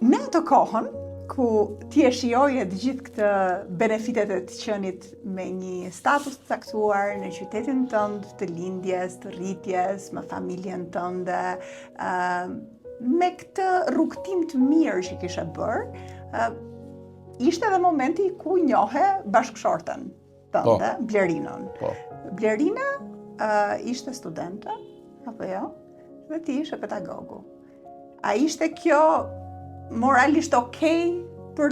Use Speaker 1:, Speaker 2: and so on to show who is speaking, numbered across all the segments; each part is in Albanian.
Speaker 1: Në atë kohën, ku ti e shijoje të gjithë këtë benefitet e të qenit me një status të caktuar në qytetin tënd, të lindjes, të rritjes, me familjen tënde, me këtë rrugtim të mirë që kishe bërë, ishte edhe momenti ku njohe bashkëshorten tënde, Blerinën. Blerina ishte studente, apo jo? Dhe ti ishe pedagogu. A ishte kjo moralisht okej për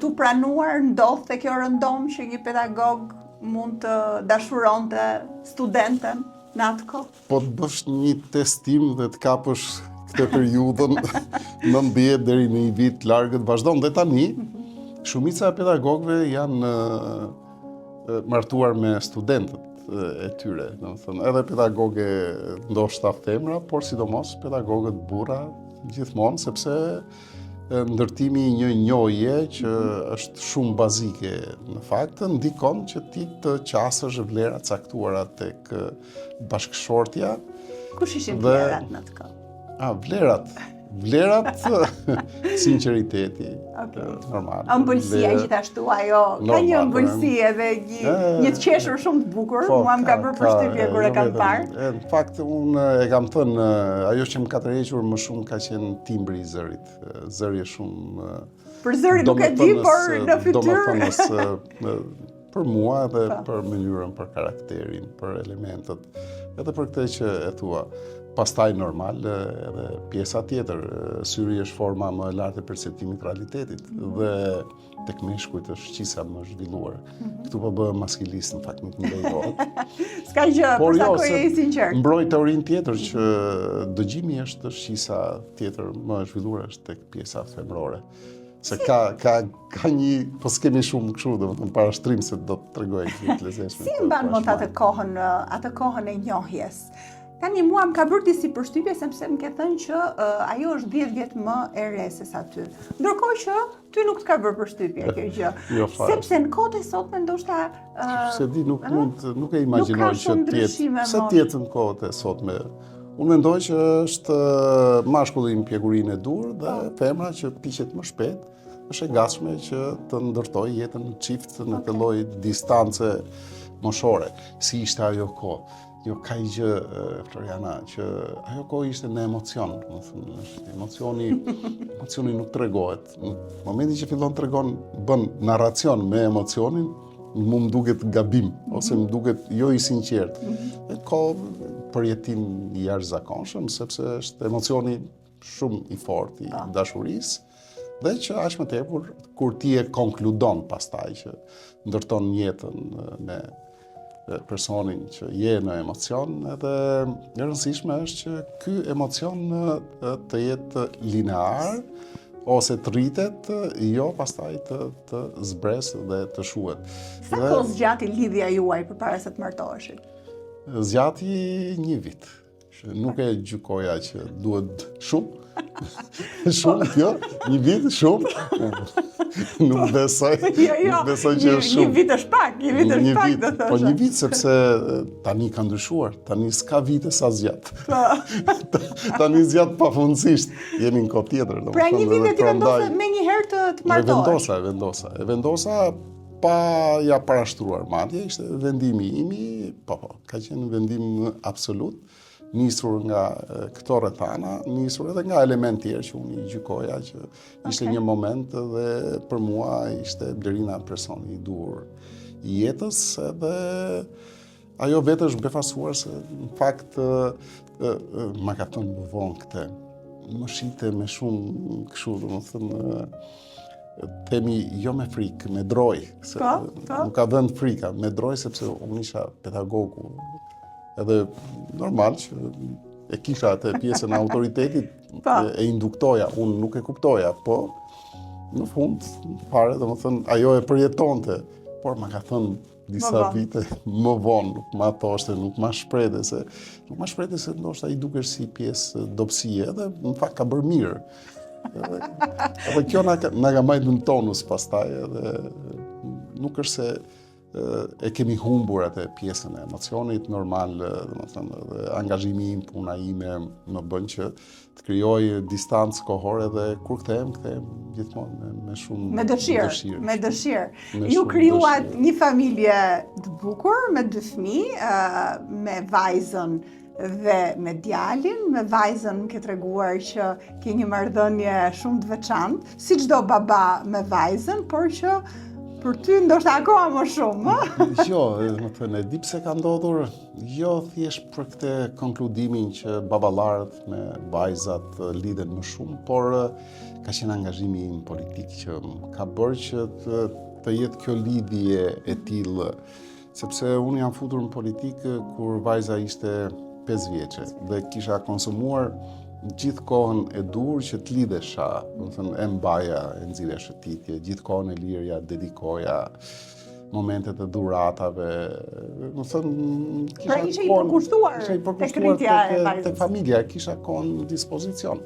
Speaker 1: t'u pranuar, ndodhte kjo rëndom që një pedagog mund të dashuronte studenten në atë kohë?
Speaker 2: Po të bësh një testim dhe të kapësh këtë periudhën 90 deri në një vit largët vazhdon dhe tani shumica e pedagogëve janë martuar me studentët e tyre, domethënë edhe pedagogë ndoshta femra, por sidomos pedagogët burra gjithmonë, sepse ndërtimi i një njohje që është shumë bazike në fakt, ndikon që ti të qasësh vlera caktuara tek bashkëshortja.
Speaker 1: Kush ishin vlerat në të kohë?
Speaker 2: Vlerat, sinqeriteti, normal.
Speaker 1: Ëmbëlsia gjithashtu, ajo, ka një ëmbëlsi edhe një të qeshur shumë të bukur, mua më ka bërë përshtypje kur e kam parë.
Speaker 2: Në fakt, unë e kam thënë, ajo që më ka tërhequr më shumë ka qenë timbri i zërit. Zëri është shumë...
Speaker 1: Për zëri nuk e di, por në fytyrë...
Speaker 2: Për mua dhe për mënyrën, për karakterin, për elementet, edhe për këtë që e thua. Pastaj normal edhe pjesa tjetër, syri është forma më e lartë e perceptimit të realitetit dhe tek meshkujt është qisa më zhvilluar. Këtu po bëhem maskilist, në fakt nuk më lejohet.
Speaker 1: S'ka gjë, përsa ko je i sinqert.
Speaker 2: Mbroj teorinë tjetër që dëgjimi është qisa tjetër më e zhvilluar është tek pjesa femrore. Se ka një, po s'kemi shumë kështu, dhe më parashtrim se do të tregoj një të lezeshme.
Speaker 1: Si mban mot atë kohën e njohjes? Tani mua më ka bërë disi përshtypje sepse më ke thënë që ajo është 10 vjet më e re se sa ty. Ndërkohë që ty nuk të ka bërë përshtypje kjo gjë. Sepse në kohët e sotme ndoshta
Speaker 2: se di nuk e imagjinoj që tjetë në kohët e sotme. Unë mendoj që është mashkulli në pjekurinë e dur dhe femra që piqet më shpejt, është e gatshme që të ndërtoj jetën në çift në të lloj distance moshore. Si ishte ajo kohë? Jo, ka i gjë, Floriana, që ajo kohë ishte në emocion. Emocioni nuk tregohet. Në momentin që fillon tregon, bën narracion me emocionin, mu më duket gabim, ose më duket jo i sinqert. Ka përjetim i jashtëzakonshëm, sepse është emocioni shumë i fortë i dashurisë, dhe që aq më tepër kur ti e konkludon pastaj që ndërton jetën me personin që je në emocion, edhe e rëndësishme është që ky emocion të jetë linear, ose të rritet, jo pastaj të zbres dhe të shuhet.
Speaker 1: Sa kohë zgjati lidhja juaj përpara se të martoheshit?
Speaker 2: Zgjati 1 vit. Nuk e gjykoja që duhet shumë. Shumë, jo, 1 vit shumë. Nuk besoj që është shumë.
Speaker 1: 1 vit është pak, 1 vit është pak, do thoshe.
Speaker 2: Po 1 vit sepse tani ka ndryshuar, tani s'ka vite sa zgjat. Tani zgjat pafundësisht, jemi në kohë tjetër.
Speaker 1: Pra 1 vit e ti vendose me një herë të martohesh?
Speaker 2: E vendosa pa ja parashtruar madje, ishte vendimi imi, ka qenë vendim absolut, nisur nga këto rrethana, nisur edhe nga element tjerë që unë i gjykoja që ishte një moment dhe për mua ishte Blerina personi i duhur i jetës, edhe ajo vetë është befasuar se në fakt ma ka thënë më vonë këtë. Më shite me shumë kështu, domethënë themi jo me frikë, me droj. Nuk ka vënd frika, me droj sepse unë isha pedagogu. Edhe normal që e kisha atë pjesën e autoritetit, e induktoja, unë nuk e kuptoja, po në fund, fare, domethënë, ajo e përjetonte, por ma ka thënë disa vite më vonë, nuk ma thoshte, nuk ma shprehte se ndoshta i dukesh si pjesë dobësie, edhe në fakt ka bërë mirë. Edhe kjo na ka majtur në tonus pastaj, edhe nuk është se e kemi humbur atë pjesën e emocionit normal, domethënë, dhe angazhimi im, puna ime më bën që të krijoj distancë kohore dhe kur kthehem gjithmonë me shumë
Speaker 1: me dëshirë.
Speaker 2: Me
Speaker 1: Ju
Speaker 2: shumë
Speaker 1: krijuat
Speaker 2: dëshirë.
Speaker 1: një familje të bukur me 2 fëmijë, me vajzën dhe me djalin. Me vajzën më ke treguar që ke një marrëdhënie shumë të veçantë, si çdo baba me vajzën, por që për ty ndoshta akoma më shumë,
Speaker 2: Jo, më thënë, e di pse ka ndodhur, jo thjesht për këtë konkludimin që baballarët me vajzat lidhen më shumë, por ka qenë angazhimi im politik që ka bërë që të jetë kjo lidhje e tillë, sepse unë jam futur në politikë kur vajza ishte 5 vjeçe dhe kisha konsumuar gjithë kohën e dur që të lidhesha, do të thënë, e mbaja, e nxirja shëtitje, gjithë kohën e lirja dedikoja momentet e dhuratave, do të thënë,
Speaker 1: pra ishe i përkushtuar tek rritja e vajzës.
Speaker 2: Tek familja, kisha kohën në dispozicion.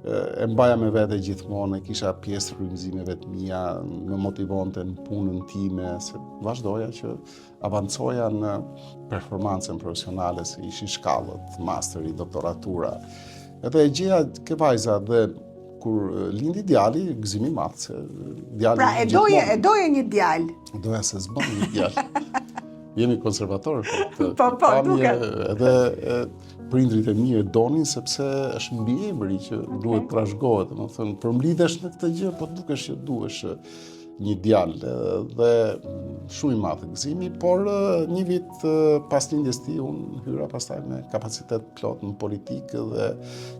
Speaker 2: E mbaja me vete gjithmonë, kisha pjesë të frymëzimeve të mia, më motivonte në punën time, se vazhdoja që avancoja në performancën profesionale, se ishin shkallët, masteri, doktoratura. Edhe e gjeja ke vajza dhe kur lindi djali, gëzimi i madh, se djali
Speaker 1: Pra e doje një djalë.
Speaker 2: Doja se s'bën një djalë. Jemi konservatorë.
Speaker 1: Po, duket.
Speaker 2: Edhe prindrit e mi e donin sepse është mbiemri që duhet trashëgohet, domethënë përmblidhesh në këtë gjë, po dukesh që duhesh një djalë dhe shumë i madh gëzimi, por një vit pas lindjes tij unë hyra pastaj me kapacitet plot në politikë dhe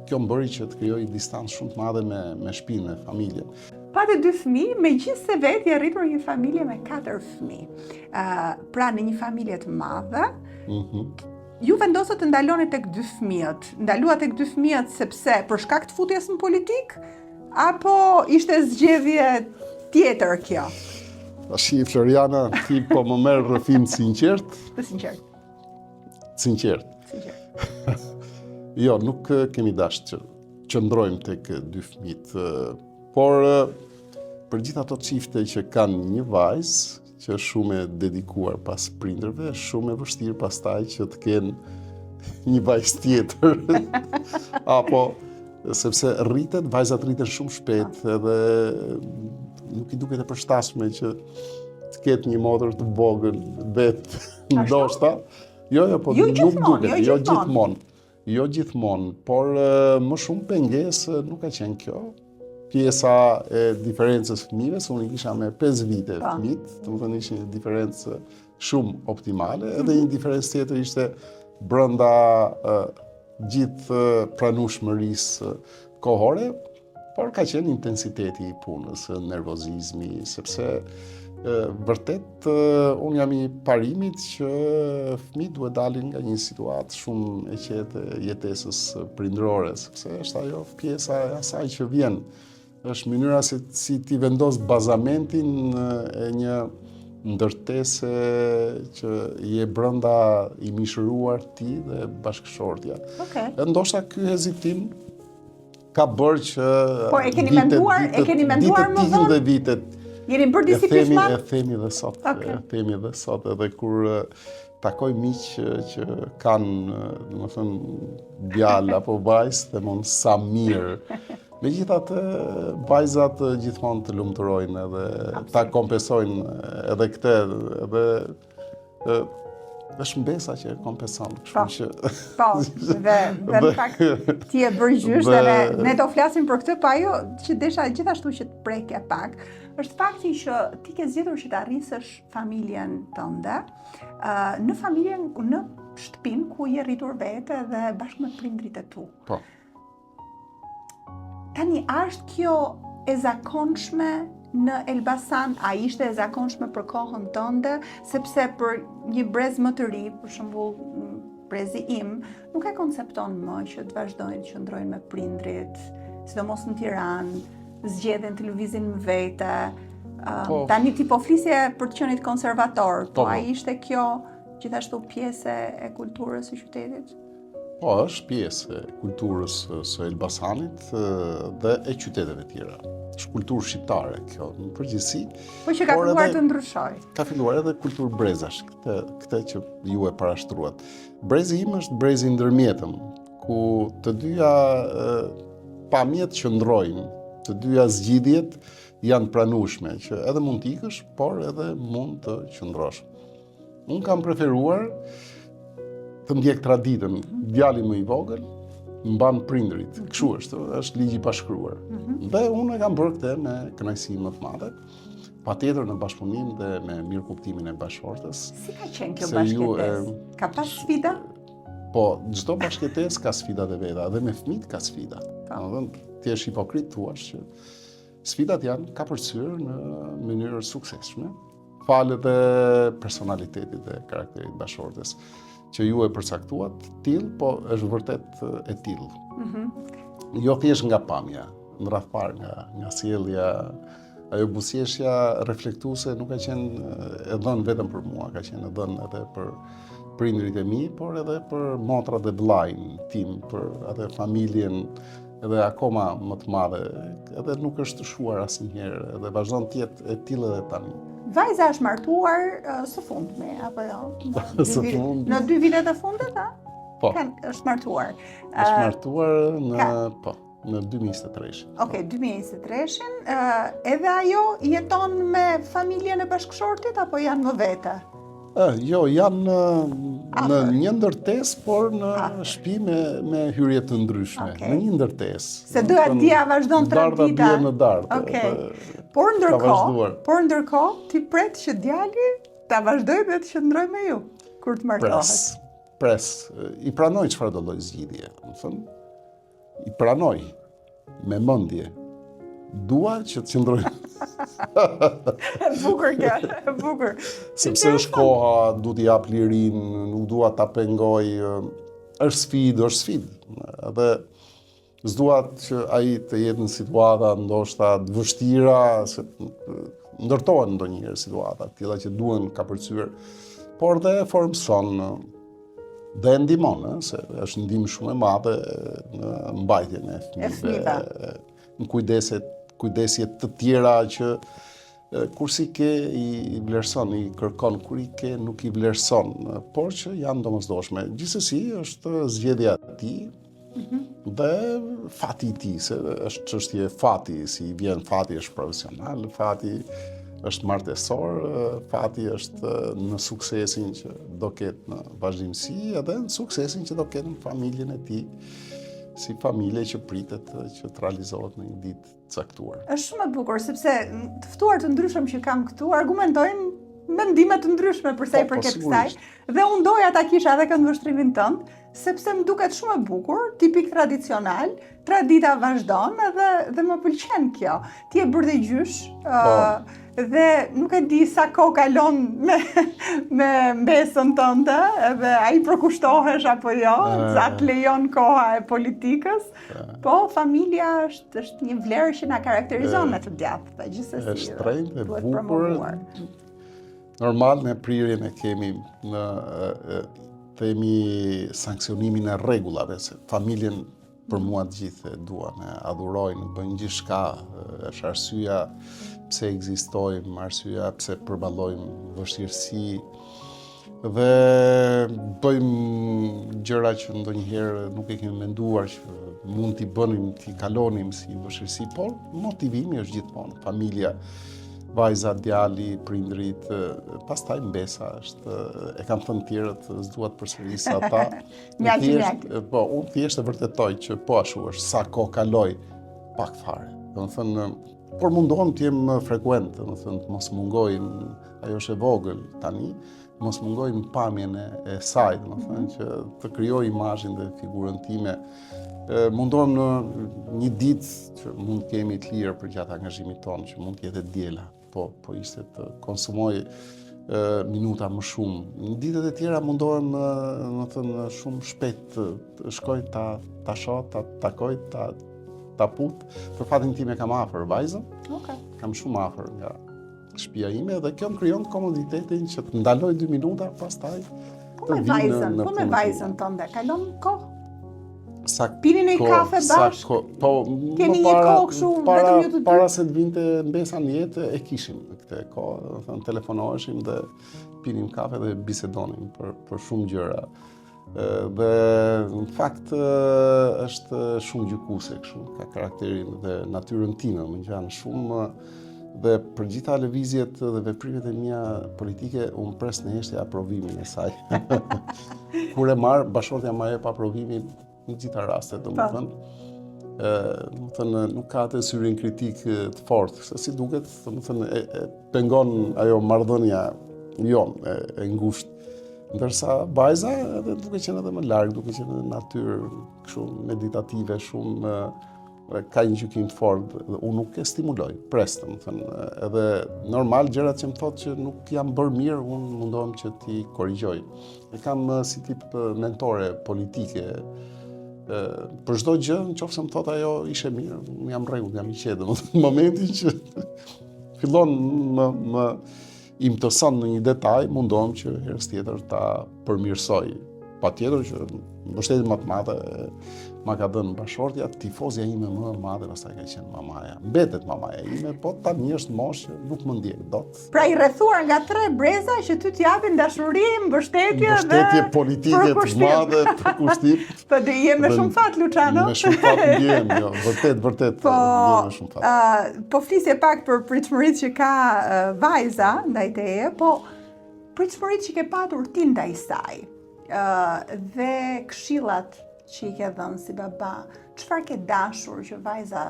Speaker 2: kjo më bëri që të krijoj distancë shumë të madhe me shtëpinë, me familjen.
Speaker 1: Pate 2 fëmijë, megjithëse vetë i arritur një familje me 4 fëmijë. Pra në një familje të madhe, ju vendosët të ndaloni tek 2 fëmijët. Ndalua tek 2 fëmijët sepse për shkak të futjes në politikë, apo ishte zgjedhje tjetër kjo?
Speaker 2: Tashi, Floriana, ti po më merr rrëfim sinqert.
Speaker 1: Sinqert.
Speaker 2: Sinqert. Jo, nuk kemi dashur që qëndrojmë tek 2 fëmijët, por për gjithë ato çifte që kanë një vajzë që është shumë e dedikuar pas prindërve, është shumë e vështirë pastaj që të kenë një vajzë tjetër. Apo sepse vajzat rriten shumë shpejt edhe nuk i duket e përshtatshme që të ketë një motër të vogël vetë, ndoshta. Jo, po nuk duket, jo gjithmonë, por më shumë pengesë nuk ka qenë kjo. Pjesa e diferencës fëmijëve, se unë kisha me 5 vite fëmijët, domethënë ishte një diferencë shumë optimale, edhe një diferencë tjetër ishte brenda gjithë pranueshmërisë kohore, por ka qenë intensiteti i punës, nervozizmi, sepse vërtet unë jam i parimit që fëmijët duhet dalin nga një situatë shumë e qetë e jetesës prindërore, sepse është ajo pjesa e asaj që vjen. Është mënyra si ti vendos bazamentin e një ndërtese që je brenda i mishëruar ti dhe bashkëshortja. Ndoshta ky hezitim ka bërë që
Speaker 1: po e keni menduar më vonë
Speaker 2: dhe vitet.
Speaker 1: Jeni bërë disiplinë?
Speaker 2: E themi dhe sot. E themi dhe sot, edhe kur takoj miq që kanë, domethënë, djalë apo vajzë, themon sa mirë. Megjithatë, vajzat gjithmonë të lumturojnë edhe ta kompensojnë edhe këtë, edhe është mbesa që e kompenson, kështu që.
Speaker 1: Po, dhe në fakt ti e bërë gjysh dhe ne do flasim për këtë, po ajo që desha gjithashtu që të prekja pak, është fakti që ti ke zgjedhur që të arrisësh familjen tënde, në familjen, në shtëpinë ku je rritur vete dhe bashkë me prindrit e tu.
Speaker 2: Po.
Speaker 1: Tani, është kjo e zakonshme në Elbasan? A ishte e zakonshme për kohën tënde? Sepse për një brez më të ri, për shembull brezi im, nuk e koncepton më që të vazhdojnë të qëndrojnë me prindrit, sidomos në Tiranë, zgjedhin televizin me vete. Tani ti po flisje për të qenit konservator, po a ishte kjo gjithashtu pjesë e kulturës së qytetit?
Speaker 2: Po, është pjesë e kulturës së Elbasanit dhe e qyteteve tjera. Është kulturë shqiptare kjo, në përgjithësi.
Speaker 1: Po që ka filluar të ndryshoj.
Speaker 2: Ka filluar edhe kulturë brezash, këtë që ju e parashtruat. Brezi im është brezi ndërmjetëm, ku të dyja pamjet qëndrojnë, të dyja zgjidhjet janë pranueshme, që edhe mund të ikësh, por edhe mund të qëndrosh. Unë kam preferuar të ndjek traditën, djali më i vogël mban prindrit. Kështu është ligji i pashkruar. Dhe unë e kam bërë këtë me kënaqësi më të madhe, patjetër në bashkëpunim dhe me mirëkuptimin e bashkëshortës.
Speaker 1: Si ka qenë kjo bashkëtesë? Ka pas sfida?
Speaker 2: Po, çdo bashkëtesë ka sfidat e veta, dhe me fëmijët ka sfida. Ti je hipokrit thuash që sfidat janë kapërcyer në mënyrë suksesshme, falë dhe personalitetit dhe karakterit bashkëshortës, që ju e përcaktuat tillë, po është vërtet e tillë. Jo thjesht nga pamja, në radh parë nga sjellja, ajo buzëqeshja reflektuese nuk ka qenë e dhënë vetëm për mua, ka qenë e dhënë edhe për prindrit e mi, por edhe për motrat dhe vllajin tim, për atë familjen edhe akoma më të madhe, edhe nuk është shuar asnjëherë, edhe vazhdon të jetë e tillë edhe tani.
Speaker 1: Vajza është martuar së fundmi, apo jo? Në 2 vitet e fundit, a?
Speaker 2: Po.
Speaker 1: Është martuar.
Speaker 2: Është martuar në 2023.
Speaker 1: Okej, 2023. Edhe ajo jeton me familjen e bashkëshortit, apo janë më vete?
Speaker 2: Jo, janë në një ndërtesë, por në shtëpi me hyrje të ndryshme. Në një ndërtesë.
Speaker 1: Se doja dia vazhdon tradita.
Speaker 2: Darda bie në dardë.
Speaker 1: Okej. Por ndërkohë, ti pret që djali ta vazhdoj dhe të qëndroj me ju kur të martohet.
Speaker 2: Pres. I pranoj çfarë do lloj zgjidhje. I pranoj me mendje. Dua që të qëndroj.
Speaker 1: E bukur kjo, e bukur.
Speaker 2: Sepse është koha, du t'i jap lirin, nuk dua ta pengoj. Është sfidë. Edhe s'duat që ai të jetë në situata ndoshta të vështira, se ndërtohen ndonjëherë situata të tilla që duhen kapërcyer, por dhe formson dhe ndihmon, se është ndihmë shumë e madhe në mbajtjen e fëmijëve, në kujdesje të tjera që kur si ke i vlerëson, i kërkon, kur i ke nuk i vlerëson, por që janë domosdoshme. Gjithsesi është zgjedhja e tij dhe fati i tij, se është çështje fati, si vjen fati është profesional, fati është martesor, fati është në suksesin që do ketë në vazhdimsi, edhe në suksesin që do ketë në familjen e tij, si familje që pritet që të realizohet në një ditë caktuar.
Speaker 1: Është shumë e bukur, sepse të ftuar të ndryshëm që kam këtu argumentojnë mendime të ndryshme për sa i përket kësaj, dhe unë doja ta kisha edhe këtë vështrimin tënd, sepse më duket shumë e bukur, tipik tradicional, tradita vazhdon dhe më pëlqen kjo. Ti e bërë dhe gjysh, dhe nuk e di sa kohë kalon me mbesën tënde, dhe ai përkushtohesh apo jo, sa të lejon koha e politikës, po familja është një vlerë që na karakterizon në të djathtë, dhe gjithsesi.
Speaker 2: Është shtrenjtë e bukur. Normal në prirjen e kemi në themi sankcionimin e rregullave, se familjen për mua të gjithë e duan, e adhurojnë, bëjnë gjithçka, është arsyeja pse ekzistojmë, arsyeja pse përballojmë vështirësi dhe bëjmë gjëra që ndonjëherë nuk e kemi menduar që mund t'i bënim, t'i kalonim si vështirësi, por motivimi është gjithmonë familja. Vajza, djali, prindrit, pastaj mbesa është, e kam thënë tjerët, s'dua të përsëris ata. Po, unë thjesht e vërtetoj që po ashtu është, sa kohë kaloj, pak fare. Domethënë, por mundohem të jem frekuent, domethënë të mos mungojnë, ajo është e vogël tani, mos mungojnë pamjen e saj, domethënë që të krijoj imazhin dhe figurën time. Mundohem në një ditë që mund të kemi të lirë për gjatë angazhimit tonë, që mund të jetë diela, po ishte të konsumoj minuta më shumë. Në ditët e tjera mundohem më thënë shumë shpejt të shkoj ta shoh, ta takoj, ta put. Për fatin tim e kam afër vajzën. Kam shumë afër nga shtëpia ime dhe kjo më krijon komoditetin që të ndaloj 2 minuta pastaj.
Speaker 1: Po me vajzën tënde, kalon kohë? Pini një kafe bashkë? Keni një kohë kështu, vetëm ju të dy?
Speaker 2: Para se të vinte mbesa në jetë, e kishim këtë kohë, telefonoheshim dhe pinim kafe dhe bisedonim për shumë gjëra. Dhe në fakt është shumë gjykuse kështu, ka karakterin dhe natyrën time, më ngjan shumë dhe për gjitha lëvizjet dhe veprimet e mia politike unë pres në heshtje aprovimin e saj. Kur e marr, bashortja më jep aprovimin në gjitha rastet, domethënë nuk ka atë syrin kritik të fortë, se si duket, domethënë e pengon ajo marrëdhënia jonë e ngushtë. Ndërsa vajza edhe duke qenë edhe më larg, duke qenë në natyrë kështu meditative, shumë ka një gjykim të fortë dhe unë nuk e stimuloj, pres, domethënë, edhe normal gjërat që më thotë që nuk jam bërë mirë, unë mundohem që t'i korrigjoj. E kam si tip mentore politike. Për çdo gjë, nëse më thotë ajo ishte mirë, unë jam rregull, jam i qetë. Në momentin që fillon më imtoson në një detaj, mundohem që herës tjetër ta përmirësoj. Patjetër që mbështetjen më të madhe ma ka dhënë bashortja, tifozja ime më e madhe pastaj ka qenë mamaja. Mbetet mamaja ime, po tani është moshë, nuk më ndjek dot.
Speaker 1: Pra i rrethuar nga 3 breza që ty t'japin dashuri, mbështetje
Speaker 2: politike të madhe, përkushtim.
Speaker 1: Po dhe je me shumë fat, Luciano.
Speaker 2: Me shumë fat ndjem, jo, vërtet, ndjem me shumë fat.
Speaker 1: Po flisje pak për pritshmëritë që ka vajza ndaj teje, po pritshmëritë që ke patur ti ndaj saj. Dhe këshillat që i ke dhënë si baba, çfarë ke dashur që vajza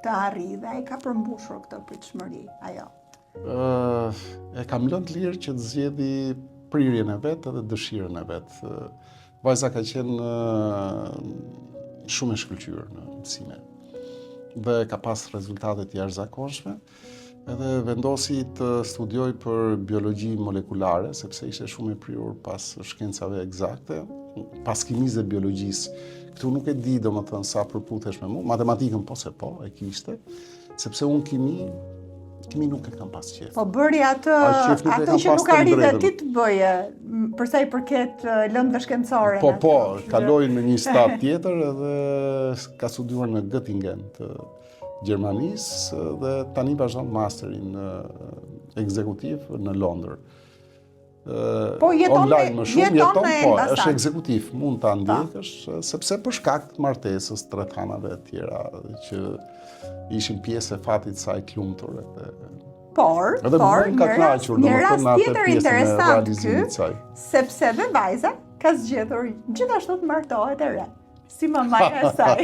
Speaker 1: të arrijë dhe ai ka përmbushur këtë pritshmëri, ajo?
Speaker 2: E kam lënë të lirë që të zgjedhë prirjen e vet edhe dëshirën e vet. Vajza ka qenë shumë e shkëlqyer në mësime dhe ka pas rezultate të jashtëzakonshme. Edhe vendosi të studioj për biologji molekulare, sepse ishte shumë e prirur pas shkencave eksakte, pas kimisë dhe biologjisë. Këtu nuk e di domethënë sa përputhesh me mua, matematikën po se po, e kishte, sepse unë kimi nuk e kam pas qef.
Speaker 1: Po bëri atë që nuk arritë ti të bëje, për sa i përket lëndëve shkencore.
Speaker 2: Po, kaloi në një stad tjetër edhe ka studiuar në Göttingen të Gjermanisë dhe tani vazhdon masterin ekzekutiv në Londër.
Speaker 1: Po jeton
Speaker 2: po, është ekzekutiv, mund ta ndjekësh, sepse për shkak të martesës, të rrethanave të tjera që ishin pjesë e fatit saj të lumtur.
Speaker 1: Por, një rast tjetër interesant ky, sepse dhe vajza ka zgjedhur gjithashtu të martohet e re. Si mamaja e saj.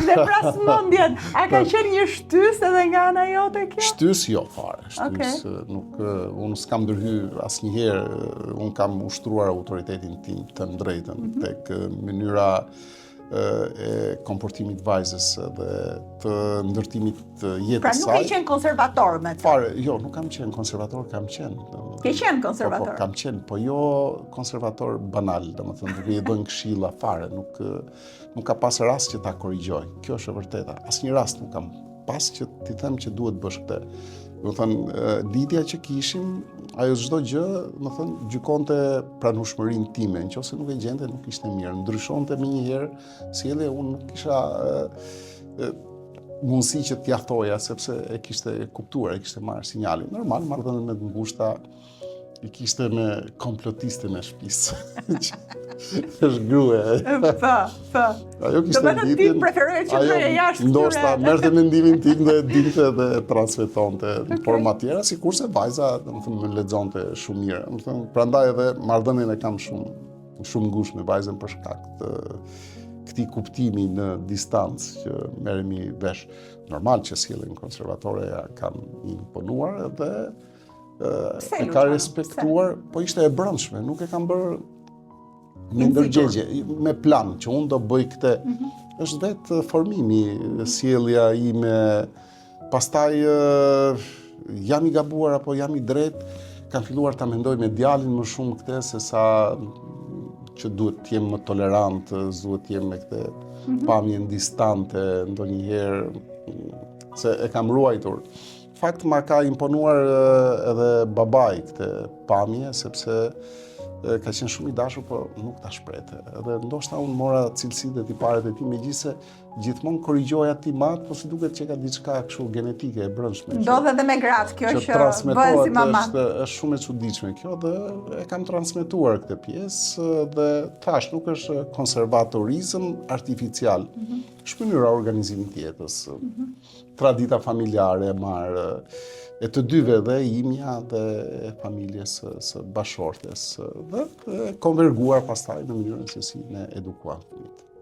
Speaker 1: Dhe pra smundjet, a ka qenë një shtys edhe nga ana jote kjo?
Speaker 2: Shtys jo fare. Nuk, unë s'kam ndërhyr asnjëherë, unë kam ushtruar autoritetin tim të drejtën tek mënyra e komportimit vajzës dhe të ndërtimit të jetës saj.
Speaker 1: Pra nuk e qenë konservator me të?
Speaker 2: Fare, jo, nuk kam qenë konservator, kam qenë.
Speaker 1: Ke qenë konservator?
Speaker 2: Po, kam qenë, po jo konservator banal, domethënë duke i dhënë këshilla fare, nuk ka pas rast që ta korrigjoj. Kjo është e vërteta. Asnjë rast nuk kam pas që ti them që duhet bësh këtë. Domethënë lidhja që kishim, ajo çdo gjë, domethënë gjykonte pranueshmërinë time, nëse nuk e gjente nuk ishte mirë. Ndryshonte më një herë, sjellje unë nuk kisha mundësi që t'ia thoja sepse e kishte kuptuar, e kishte marrë sinjalin. Normal, marrëdhënie me të ngushta i kishte me komplotiste në shtëpisë. Është grua.
Speaker 1: Po.
Speaker 2: Ajo kishte
Speaker 1: ditën. Ti preferoje që të bëje jashtë.
Speaker 2: Ndoshta merrte mendimin tim dhe dinte dhe transmetonte në forma tjera, sikurse vajza, domethënë më lexonte shumë mirë. Domethënë prandaj edhe marrëdhënien e kam shumë ngushtë me vajzën për shkak të këtij kuptimi në distancë që merremi vesh. Normal që sjelljen konservatore ja kam imponuar dhe e ka respektuar, po ishte e brendshme, nuk e kam bërë me ndërgjegje, me plan që unë do bëj këtë. Është vetë formimi, sjellja ime, pastaj jam i gabuar apo jam i drejt, kam filluar ta mendoj me djalin më shumë këtë se sa që duhet të jem më tolerant, duhet të jem me këtë pamjen distante ndonjëherë, se e kam ruajtur. Fakt ma ka imponuar edhe babai këtë pamje, sepse ka qenë shumë i dashur, por nuk ta shprehte. Edhe ndoshta unë mora cilësitë e tiparet e tij, megjithëse gjithmonë korrigjoja ti mat, po si duket që ka diçka kështu genetike e brendshme.
Speaker 1: Ndodh edhe me gratë kjo që
Speaker 2: transmetohet,
Speaker 1: bëhen si mama.
Speaker 2: është shumë e çuditshme kjo dhe e kam transmetuar këtë pjesë dhe thash nuk është konservatorizëm artificial. Është mënyra organizimit të jetës. Tradita familjare e marrë e të dyve dhe imja dhe e familjes së bashortes dhe konverguar pastaj në mënyrën se si ne edukuam fëmijët.